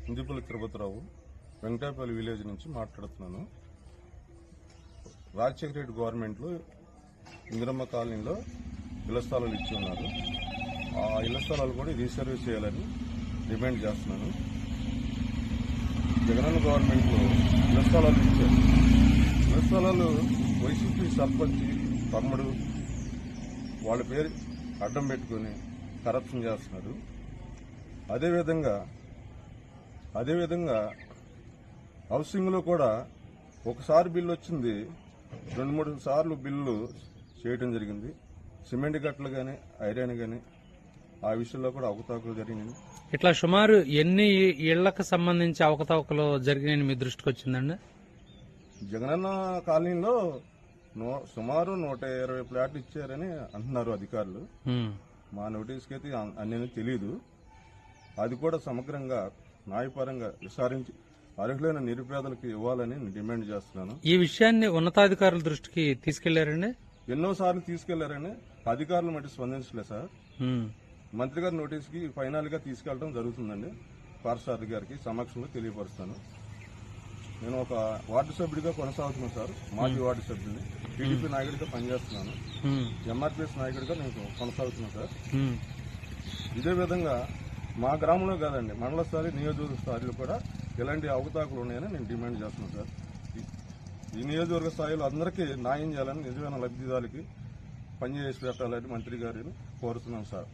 Indupalli Tirupathirao వెంకటాపల్లి village నుంచి మాట్లాడుతున్నాను. రాజశేఖర రెడ్డి గవర్నమెంట్లో ఇందిరమ్మ కాలనీలో ఇళ్ల స్థలాలు ఇచ్చి ఉన్నారు. ఆ ఇళ్ల స్థలాలు కూడా రీసర్వే చేయాలని డిమాండ్ చేస్తున్నాను. జగనన్న గవర్నమెంట్లో ఇళ్ల స్థలాలు ఇచ్చారు. ఇళ్ల స్థలాలు వైసీపీ సర్పంచ్ తమ్ముడు వాళ్ళ పేరు అడ్డం పెట్టుకుని కరప్షన్ చేస్తున్నారు. అదేవిధంగా హౌసింగ్లో కూడా ఒకసారి బిల్లు వచ్చింది, 2-3 సార్లు బిల్లు చేయడం జరిగింది. సిమెంట్ గట్టలు కానీ ఐరన్ కానీ ఆ విషయంలో కూడా అవకతవకలు జరిగినాయి. ఇట్లా సుమారు ఎన్ని ఇళ్లకు సంబంధించి అవకతవకలు జరిగినాయని మీ దృష్టికి వచ్చిందండి? జగనన్న కాలనీలో సుమారు 120 ఫ్లాట్లు ఇచ్చారని అంటున్నారు అధికారులు. మా నోటీస్కి అయితే అన్నీ తెలియదు. అది కూడా సమగ్రంగా న్యాయపరంగా విచారించి అర్హులైన నిరుపేదలకు ఇవ్వాలని డిమాండ్ చేస్తున్నాను. ఈ విషయాన్ని ఉన్నతాధికారుల దృష్టికి తీసుకెళ్లారండి? ఎన్నోసార్లు తీసుకెళ్లారని అధికారులు మట్టి స్పందించలేదు సార్. మంత్రి గారి నోటీస్కి ఫైనల్ గా తీసుకెళ్లడం జరుగుతుందండి. పార్సారథి గారికి సమక్షంలో తెలియపరుస్తాను. నేను ఒక వార్డు సభ్యుడిగా కొనసాగుతున్నాను సార్. మాజీ వార్డు సభ్యుడిని, టీడీపీ నాయకుడిగా పనిచేస్తున్నాను. ఎంఆర్పీఎస్ నాయకుడిగా నేను కొనసాగుతున్నాను సార్. ఇదే విధంగా మా గ్రామంలో కాదండి, మండల స్థాయి, నియోజకవర్గ స్థాయిలో కూడా ఇలాంటి అవకతవకలు ఉన్నాయని నేను డిమాండ్ చేస్తున్నాను సార్. ఈ నియోజకవర్గ స్థాయిలో అందరికీ న్యాయం చేయాలని, నిజమైన లబ్ధిదారులకి పనిచేసి పెట్టాలని మంత్రి గారిని కోరుతున్నాను సార్.